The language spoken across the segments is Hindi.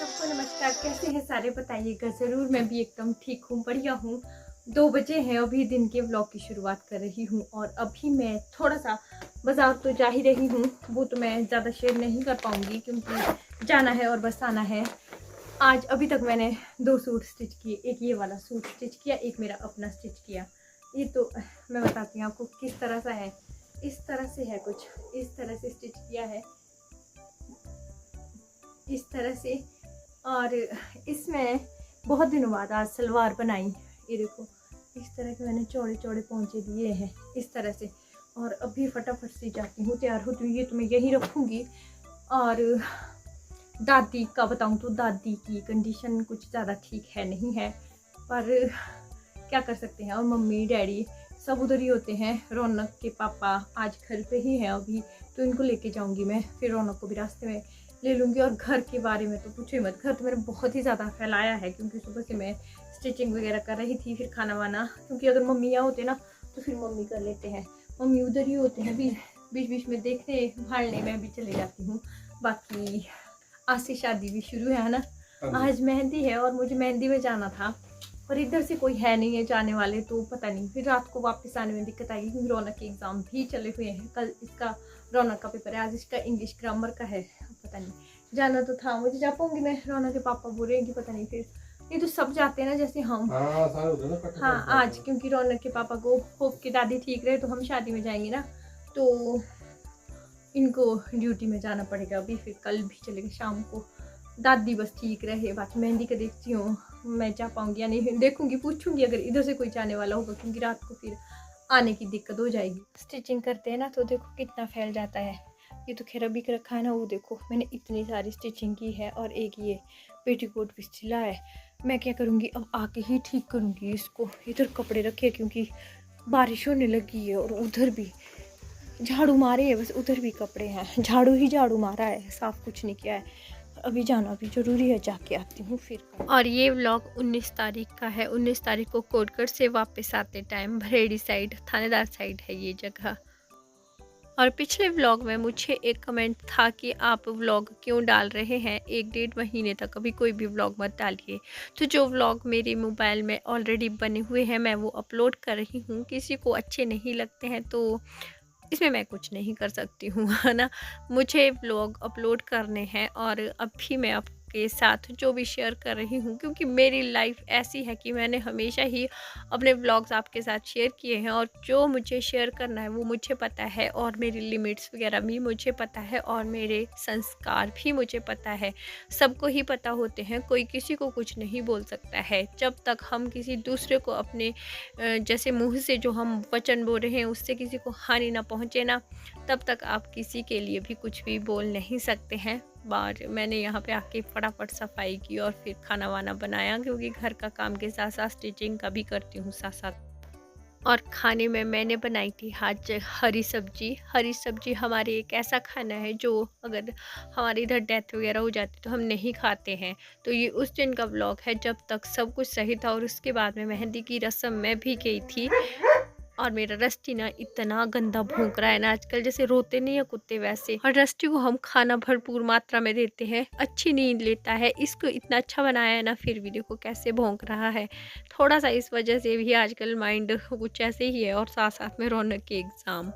सबको नमस्कार। कैसे हैं सारे बताइएगा ज़रूर। मैं भी एकदम ठीक हूँ, बढ़िया हूँ। 2 बजे हैं, अभी दिन के व्लॉग की शुरुआत कर रही हूँ और अभी मैं थोड़ा सा बाज़ार तो जा ही रही हूँ। वो तो मैं ज़्यादा शेयर नहीं कर पाऊँगी क्योंकि जाना है और बस आना है। आज अभी तक मैंने 2 सूट स्टिच किए। एक ये वाला सूट स्टिच किया, एक मेरा अपना स्टिच किया। ये तो मैं बताती हूँ आपको किस तरह सा है। इस तरह से है, कुछ इस तरह से स्टिच किया है, इस तरह से। और इसमें बहुत दिनों बाद आज सलवार बनाई। ये देखो, इस तरह के मैंने चौड़े चौड़े पोंचे दिए हैं इस तरह से। और अभी फटाफट से जाती हूँ, तैयार होती हूँ। ये तो मैं यहीं रखूँगी। और दादी का बताऊँ तो दादी की कंडीशन कुछ ज़्यादा ठीक है नहीं है, पर क्या कर सकते हैं। और मम्मी डैडी सब उधर ही होते हैं। रौनक के पापा आज घर पे ही हैं अभी, तो इनको लेके जाऊंगी मैं। फिर रौनक को भी रास्ते में ले लूँगी। और घर के बारे में तो पूछो ही मत, घर तो मेरा बहुत ही ज़्यादा फैलाया है क्योंकि सुबह से मैं स्टिचिंग वगैरह कर रही थी। फिर खाना वाना, क्योंकि अगर मम्मी यहाँ होते ना तो फिर मम्मी कर लेते हैं। मम्मी उधर ही होते हैं, बीच बीच में देखने भालने मैं भी चले जाती हूँ। बाकी आज से शादी भी शुरू है ना। आज मेहंदी है और मुझे मेहंदी में जाना था, और इधर से कोई है नहीं है जाने वाले, तो पता नहीं फिर रात को वापस आने में दिक्कत आएगी क्योंकि रौनक के एग्ज़ाम भी चले हुए हैं। कल इसका रौनक का पेपर है, आज इसका इंग्लिश ग्रामर का है। पता नहीं, जाना तो था मुझे, जा पाऊंगी मैं। रौनक के पापा बोल रहे हैं कि पता नहीं, फिर ये तो सब जाते हैं ना जैसे हम। हाँ आज क्योंकि रौनक के पापा को होप के दादी ठीक रहे तो हम शादी में जाएंगे ना, तो इनको ड्यूटी में जाना पड़ेगा अभी। फिर कल भी चलेंगे शाम को, दादी बस ठीक रहे। बाकी मेहंदी का देखती हूँ मैं जा पाऊँगी या नहीं, देखूँगी, पूछूँगी अगर इधर से कोई जाने वाला होगा, क्योंकि रात को फिर आने की दिक्कत हो जाएगी। स्टिचिंग करते हैं ना तो देखो कितना फैल जाता है। ये तो खैर अभी का रखा है ना, वो देखो मैंने इतनी सारी स्टिचिंग की है। और एक ये पेटीकोट भी सिला है। मैं क्या करूँगी, अब आके ही ठीक करूँगी इसको। इधर कपड़े रखे क्योंकि बारिश होने लगी है, और उधर भी झाड़ू मारे है, बस उधर भी कपड़े हैं। झाड़ू ही झाड़ू मारा है, साफ कुछ नहीं किया है। अभी जाना भी ज़रूरी है, जाके आती हूँ फिर। और ये व्लॉग 19 तारीख का है। 19 तारीख को कोटगढ़ से वापस आते टाइम भरेड़ी साइड, थानेदार साइड है ये जगह। और पिछले व्लॉग में मुझे एक कमेंट था कि आप व्लॉग क्यों डाल रहे हैं 1-1.5 महीने तक, अभी कोई भी व्लॉग मत डालिए। तो जो व्लॉग मेरे मोबाइल में ऑलरेडी बने हुए हैं मैं वो अपलोड कर रही हूँ। किसी को अच्छे नहीं लगते हैं तो इसमें मैं कुछ नहीं कर सकती हूँ, है ना। मुझे व्लॉग अपलोड करने हैं और अभी मैं आपके साथ जो भी शेयर कर रही हूँ, क्योंकि मेरी लाइफ ऐसी है कि मैंने हमेशा ही अपने व्लॉग्स आपके साथ शेयर किए हैं। और जो मुझे शेयर करना है वो मुझे पता है, और मेरी लिमिट्स वगैरह भी मुझे पता है, और मेरे संस्कार भी मुझे पता है। सबको ही पता होते हैं, कोई किसी को कुछ नहीं बोल सकता है। जब तक हम किसी दूसरे को अपने जैसे मुँह से जो हम वचन बोल रहे हैं उससे किसी को हानि ना पहुँचे ना, तब तक आप किसी के लिए भी कुछ भी बोल नहीं सकते हैं। और मैंने यहाँ पे आके फटाफट सफाई की और फिर खाना वाना बनाया, क्योंकि घर का काम के साथ साथ स्टिचिंग का भी करती हूँ साथ साथ। और खाने में मैंने बनाई थी आज हरी सब्जी। हरी सब्जी हमारे एक ऐसा खाना है जो अगर हमारे इधर डेथ वगैरह हो जाती तो हम नहीं खाते हैं। तो ये उस दिन का व्लॉग है जब तक सब कुछ सही था। और उसके बाद में मेहंदी की रस्म में भी गई थी। और मेरा रस्टी ना इतना गंदा भौंक रहा है ना आजकल, जैसे रोते नहीं है कुत्ते वैसे। और रस्टी को हम खाना भरपूर मात्रा में देते हैं, अच्छी नींद लेता है। इसको इतना अच्छा बनाया है ना, फिर भी देखो कैसे भौंक रहा है। थोड़ा सा इस वजह से भी आजकल माइंड कुछ ऐसे ही है। और साथ साथ में रौनक के एग्ज़ाम,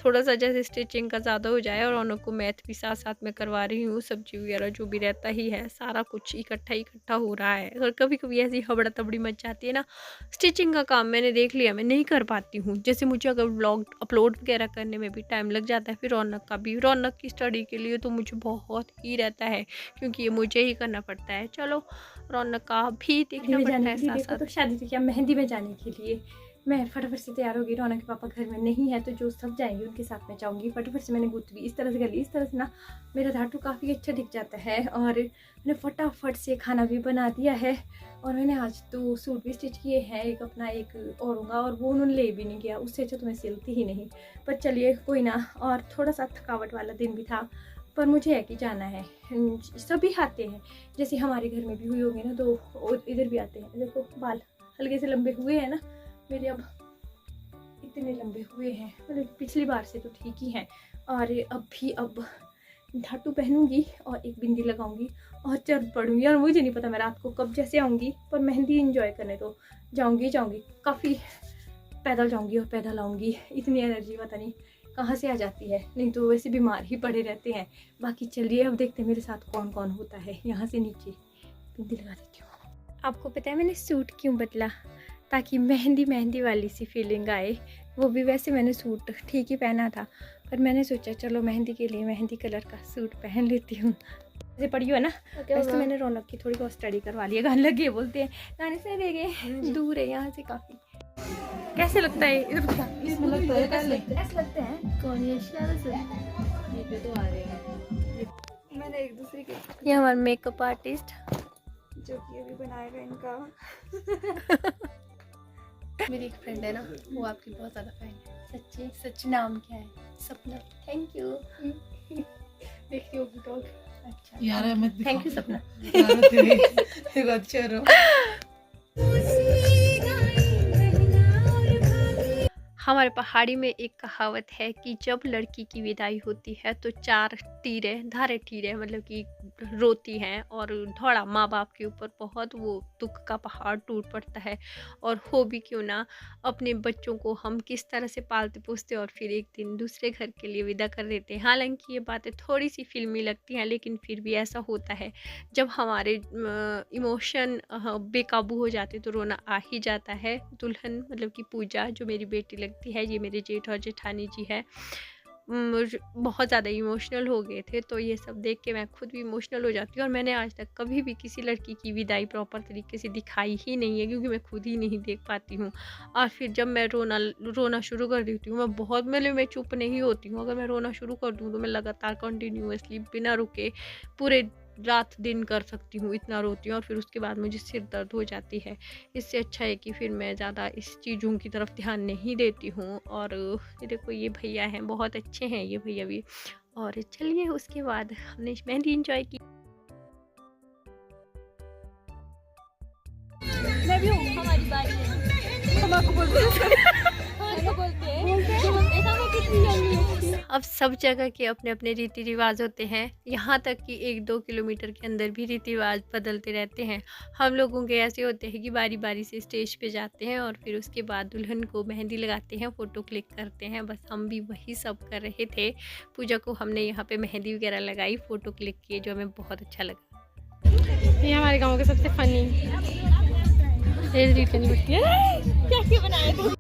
थोड़ा सा जैसे स्टिचिंग का ज़्यादा हो जाए। और रौनक को मैथ भी साथ साथ में करवा रही हूँ, सब्जी वगैरह जो भी रहता ही है, सारा कुछ इकट्ठा हो रहा है। और कभी कभी ऐसी हबड़ा तबड़ी मच जाती है ना। स्टिचिंग का काम मैंने देख लिया, मैं नहीं कर पाती हूँ। जैसे मुझे अगर व्लॉग अपलोड वगैरह करने में भी टाइम लग जाता है, फिर रौनक का भी, रौनक की स्टडी के लिए तो मुझे बहुत ही रहता है क्योंकि ये मुझे ही करना पड़ता है। चलो रौनक का भी देखना पड़ता है साथ साथ। तो शादी थी क्या, मेहंदी में जाने के लिए मैं फटाफट से तैयार होगी। रौनक के पापा घर में नहीं है तो जो सब जाएंगे उनके साथ में जाऊँगी। फटाफट से मैंने गुत्थी भी इस तरह से कर ली, इस तरह से ना मेरा धातु काफ़ी अच्छा दिख जाता है। और मैंने फटाफट से खाना भी बना दिया है। और मैंने आज 2 सूट भी स्टिच किए हैं, एक अपना एक और होगा, और वो उन्होंने ले भी नहीं किया। उससे अच्छा तो मैं सिलती ही नहीं, पर चलिए कोई ना। और थोड़ा सा थकावट वाला दिन भी था, पर मुझे है कि जाना है। सभी आते हैं, जैसे हमारे घर में भी हुए होंगे ना तो इधर भी आते हैं। देखो बाल हल्के से लंबे हुए हैं ना मेरे, अब इतने लंबे हुए हैं, मतलब पिछली बार से तो ठीक ही हैं। और अब धाटू पहनूंगी और एक बिंदी लगाऊंगी और चल पड़ूंगी। और मुझे नहीं पता मैं रात को कब जैसे आऊँगी, पर मेहंदी इंजॉय करने तो जाऊँगी काफ़ी पैदल जाऊँगी और पैदल आऊँगी। इतनी एनर्जी पता नहीं कहाँ से आ जाती है, नहीं तो वैसे बीमार ही पड़े रहते हैं। बाकी चलिए अब देखते हैं मेरे साथ कौन कौन होता है। यहाँ से नीचे बिंदी लगा देती हूँ। आपको पता है मैंने सूट क्यों बदला? ताकि मेहंदी वाली सी फीलिंग आए। वो भी वैसे मैंने सूट ठीक ही पहना था, पर मैंने सोचा चलो मेहंदी के लिए मेहंदी कलर का सूट पहन लेती हूँ। जैसे पड़ी है ना, वैसे तो मैंने रौनक की थोड़ी बहुत स्टडी करवा ली है। गाने लगे बोलते हैं, गाने से ले गए, दूर है यहाँ से काफ़ी। कैसे लगता है? इसमें लगता है ऐसे लगते हैं कौन ये तो आ रहे हैं। मैंने एक दूसरे के ये हमारा मेकअप आर्टिस्ट जो कि अभी बनाएगा इनका। मेरी एक फ्रेंड है ना, वो आपकी बहुत ज़्यादा फैन है। सच्ची? सच नाम क्या है? सपना। Thank you. देखती होगी ब्लॉग। अच्छा यार, थैंक यू सपना। हमारे पहाड़ी में एक कहावत है कि जब लड़की की विदाई होती है तो चार धारे तीरे मतलब कि रोती हैं और थोड़ा माँ बाप के ऊपर बहुत वो दुख का पहाड़ टूट पड़ता है। और हो भी क्यों ना, अपने बच्चों को हम किस तरह से पालते पोसते और फिर एक दिन दूसरे घर के लिए विदा कर देते हैं। हालांकि ये बातें थोड़ी सी फिल्मी लगती हैं, लेकिन फिर भी ऐसा होता है। जब हमारे इमोशन बेकाबू हो जाते तो रोना आ ही जाता है। दुल्हन मतलब कि पूजा जो मेरी बेटी लगती है, ये मेरे जेठ और जेठानी जी है, बहुत ज़्यादा इमोशनल हो गए थे। तो ये सब देख के मैं खुद भी इमोशनल हो जाती हूँ। और मैंने आज तक कभी भी किसी लड़की की विदाई प्रॉपर तरीके से दिखाई ही नहीं है, क्योंकि मैं खुद ही नहीं देख पाती हूँ। और फिर जब मैं रोना शुरू कर देती हूँ, मैं चुप नहीं होती हूँ। अगर मैं रोना शुरू कर दूँ तो मैं लगातार कंटिन्यूअसली बिना रुके पूरे रात दिन कर सकती हूँ, इतना रोती हूँ। और फिर उसके बाद मुझे सिर दर्द हो जाती है। इससे अच्छा है कि फिर मैं ज़्यादा इस चीज़ों की तरफ ध्यान नहीं देती हूँ। और ये देखो ये भैया हैं, बहुत अच्छे हैं ये भैया भी। और चलिए उसके बाद हमने मेहंदी एंजॉय की। मैं भी हूँ, हमारी बारी है। हम आपको बोलते अब सब जगह के अपने अपने रीति रिवाज होते हैं। यहाँ तक कि 1-2 किलोमीटर के अंदर भी रीति रिवाज बदलते रहते हैं। हम लोगों के ऐसे होते हैं कि बारी बारी से स्टेज पे जाते हैं और फिर उसके बाद दुल्हन को मेहंदी लगाते हैं, फ़ोटो क्लिक करते हैं। बस हम भी वही सब कर रहे थे। पूजा को हमने यहाँ पे मेहंदी वगैरह लगाई, फ़ोटो क्लिक किए, जो हमें बहुत अच्छा लगा। ये हमारे गाँव के सबसे फनी क्या बनाया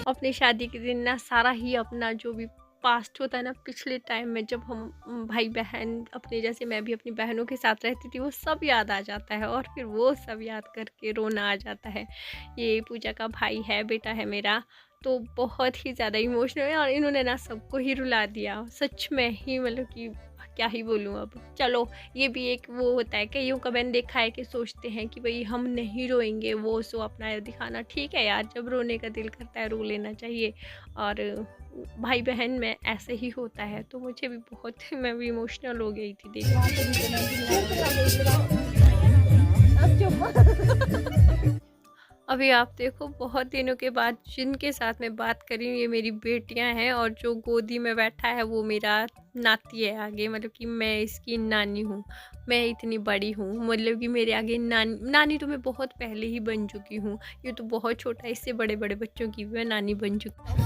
अपनी शादी के दिन ना, सारा ही अपना जो भी पास्ट होता है ना, पिछले टाइम में जब हम भाई बहन अपने, जैसे मैं भी अपनी बहनों के साथ रहती थी, वो सब याद आ जाता है। और फिर वो सब याद करके रोना आ जाता है। ये पूजा का भाई है, बेटा है मेरा, तो बहुत ही ज़्यादा इमोशनल है। और इन्होंने ना सबको ही रुला दिया, सच में ही, मतलब कि क्या ही बोलूँ अब। चलो ये भी एक वो होता है, कईयों का मैंने देखा है कि सोचते हैं कि भाई हम नहीं रोएंगे, वो सो अपना दिखाना। ठीक है यार, जब रोने का दिल करता है रो लेना चाहिए। और भाई बहन में ऐसे ही होता है। तो मुझे भी बहुत, मैं भी इमोशनल हो गई थी देख। अभी आप देखो, बहुत दिनों के बाद जिनके साथ मैं बात कर रही हूँ ये मेरी बेटियाँ हैं। और जो गोदी में बैठा है वो मेरा नाती है आगे, मतलब कि मैं इसकी नानी हूँ। मैं इतनी बड़ी हूँ, मतलब कि मेरे आगे नानी तो मैं बहुत पहले ही बन चुकी हूँ। ये तो बहुत छोटा है, इससे बड़े बड़े बच्चों की भी मैं नानी बन चुकी हूँ।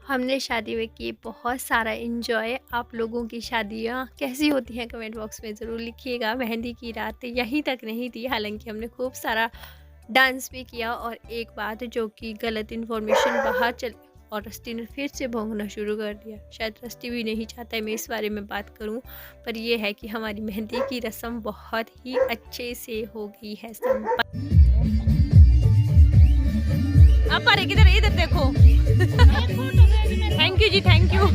हमने शादी में की बहुत सारा एंजॉय। आप लोगों की शादियाँ कैसी होती हैं कमेंट बॉक्स में ज़रूर लिखिएगा। मेहंदी की रात यहीं तक नहीं थी, हालांकि हमने खूब सारा डांस भी किया। और एक बात जो कि गलत इन्फॉर्मेशन बाहर चल, और रस्टी ने फिर से भौंकना शुरू कर दिया। शायद रस्टी भी नहीं चाहता है मैं इस बारे में बात करूं, पर यह है कि हमारी मेहंदी की रस्म बहुत ही अच्छे से हो गई है संपन्न। आप अरे किधर, इधर देखो। थैंक यू जी, थैंक यू।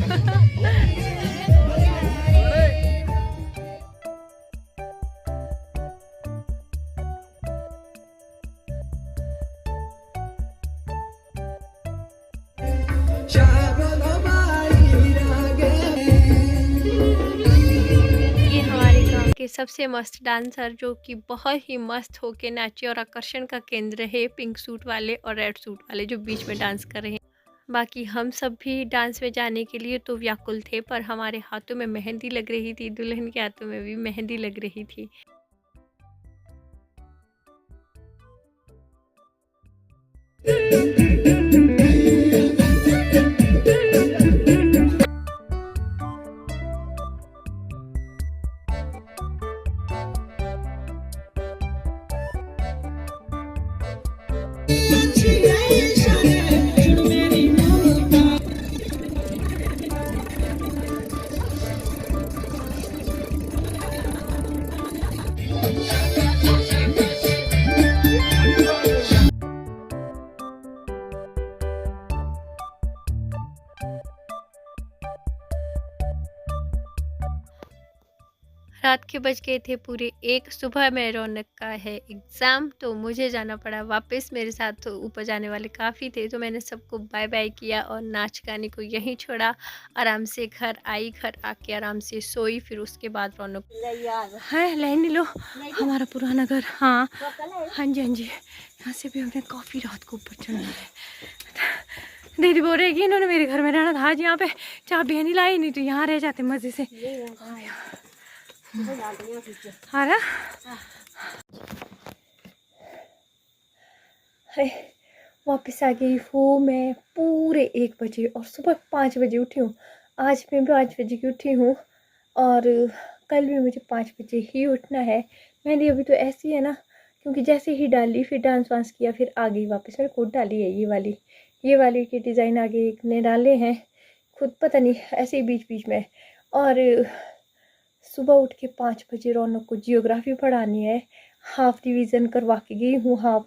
के सबसे मस्त डांसर, जो कि बहुत ही मस्त होके नाचे और आकर्षण का केंद्र है, पिंक सूट वाले और रेड सूट वाले जो बीच में डांस कर रहे हैं। बाकी हम सब भी डांस में जाने के लिए तो व्याकुल थे, पर हमारे हाथों में मेहंदी लग रही थी, दुल्हन के हाथों में भी मेहंदी लग रही थी। रात के बज गए थे पूरे 1। सुबह में रौनक का है एग्ज़ाम, तो मुझे जाना पड़ा वापस। मेरे साथ तो ऊपर जाने वाले काफ़ी थे, तो मैंने सबको बाय बाय किया और नाच गाने को यहीं छोड़ा। आराम से घर आई, घर आके आराम से सोई। फिर उसके बाद रौनक है लाइन लो हमारा पुराना घर। हाँ हाँ जी हाँ जी, यहाँ से भी हमने काफ़ी रात को ऊपर चढ़ना है। दीदी बोल रही कि इन्होंने मेरे घर में रहना था, आज यहाँ पे चाबियाँ नहीं लाई, नहीं तो यहाँ रह जाते मज़े से। हाँ ना, वापस आ गई हूँ मैं पूरे 1 बजे और सुबह 5 बजे उठी हूँ। आज मैं 5 बजे की उठी हूँ और कल भी मुझे 5 बजे ही उठना है। मेहंदी अभी तो ऐसी है ना, क्योंकि जैसे ही डाली फिर डांस वांस किया, फिर आ गई वापस। मैंने खुद डाली है ये वाली के डिज़ाइन आगे एक ने डाले हैं खुद, पता नहीं ऐसे ही बीच बीच में। और सुबह उठ के 5 बजे रौनक को जियोग्राफी पढ़ानी है। हाफ रिवीजन करवा के गई हूँ, हाफ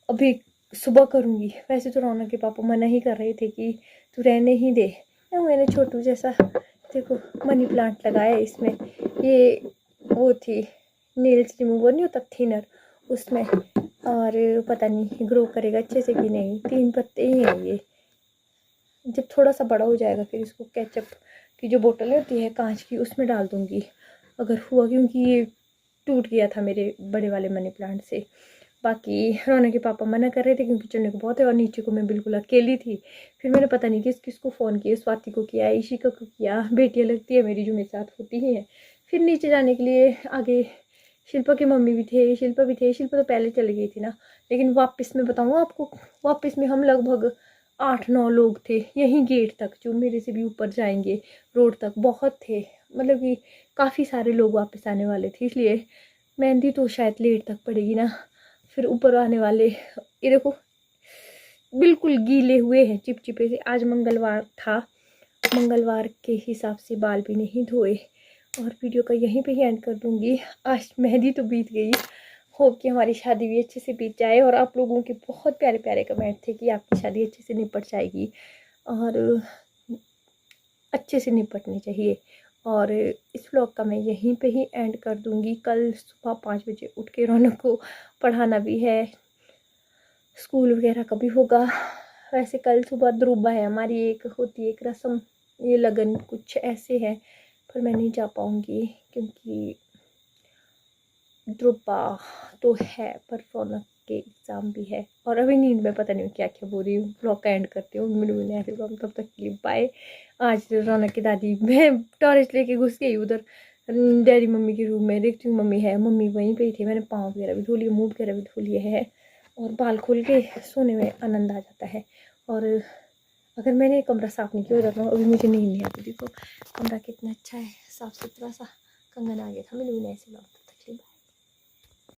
अभी सुबह करूँगी। वैसे तो रौनक के पापा मना ही कर रहे थे कि तू रहने ही दे। मैंने छोटू जैसा देखो मनी प्लांट लगाया है इसमें। ये वो थी नेल्स रिमूवर नहीं होता थिनर, उसमें। और पता नहीं ग्रो करेगा अच्छे से कि नहीं। 3 पत्ते ही हैं ये। जब थोड़ा सा बड़ा हो जाएगा फिर इसको केचप की जो बोतल होती है कांच की, उसमें डाल दूँगी अगर हुआ, क्योंकि ये टूट गया था मेरे बड़े वाले मनी प्लांट से। बाकी रौनक के पापा मना कर रहे थे क्योंकि चढ़ने को बहुत है और नीचे को मैं बिल्कुल अकेली थी। फिर मैंने पता नहीं किसको फ़ोन किया, स्वाति को किया, ईशिका को किया, बेटियाँ लगती है मेरी जो मेरे साथ होती ही हैं। फिर नीचे जाने के लिए आगे शिल्पा की मम्मी भी थे, शिल्पा भी थे। शिल्पा तो पहले चली गई थी ना, लेकिन वापस में बताऊँ आपको, वापस में हम लगभग 8-9 लोग थे यहीं गेट तक, जो मेरे से भी ऊपर जाएंगे रोड तक बहुत थे। मतलब कि काफ़ी सारे लोग वापस आने वाले थे, इसलिए मेहंदी तो शायद लेट तक पड़ेगी ना। फिर ऊपर आने वाले ये देखो बिल्कुल गीले हुए हैं, चिपचिपे से। आज मंगलवार था, मंगलवार के हिसाब से बाल भी नहीं धोए। और वीडियो का यहीं पे ही एंड कर दूंगी। आज मेहंदी तो बीत गई, होप कि हमारी शादी भी अच्छे से बीत जाए। और आप लोगों के बहुत प्यारे प्यारे कमेंट थे कि आपकी शादी अच्छे से निपट जाएगी, और अच्छे से निपटनी चाहिए। और इस व्लॉग का मैं यहीं पे ही एंड कर दूंगी। कल सुबह 5 बजे उठ के रौनक को पढ़ाना भी है, स्कूल वगैरह का भी होगा। वैसे कल सुबह द्रुबा है हमारी, एक होती है एक रस्म, ये लगन कुछ ऐसे है, पर मैं नहीं जा पाऊँगी क्योंकि द्रुबा तो है पर रौनक के एग्ज़ाम भी है। और अभी नींद में पता नहीं क्या क्या बोल रही हूँ। ब्लॉग का एंड करती हूँ, मिलूंगी ऐसे ब्लॉग, तब तक के लिए बाय। आज रौनक की दादी, मैं टॉर्च लेके घुस गई उधर डैडी मम्मी के रूम में, देखती हूँ मम्मी है, मम्मी वहीं पे ही थी। मैंने पाँव वगैरह भी धो लिए, मुँह वगैरह भी धो लिए है, और बाल खोल के सोने में आनंद आ जाता है। और अगर मैंने कमरा साफ़ नहीं किया हो जाता अभी मुझे नींद नहीं आती। देखो कमरा कितना अच्छा है, साफ़ सुथरा सा। कंगन आ गया था, मिलूंगी ऐसे ब्लॉग।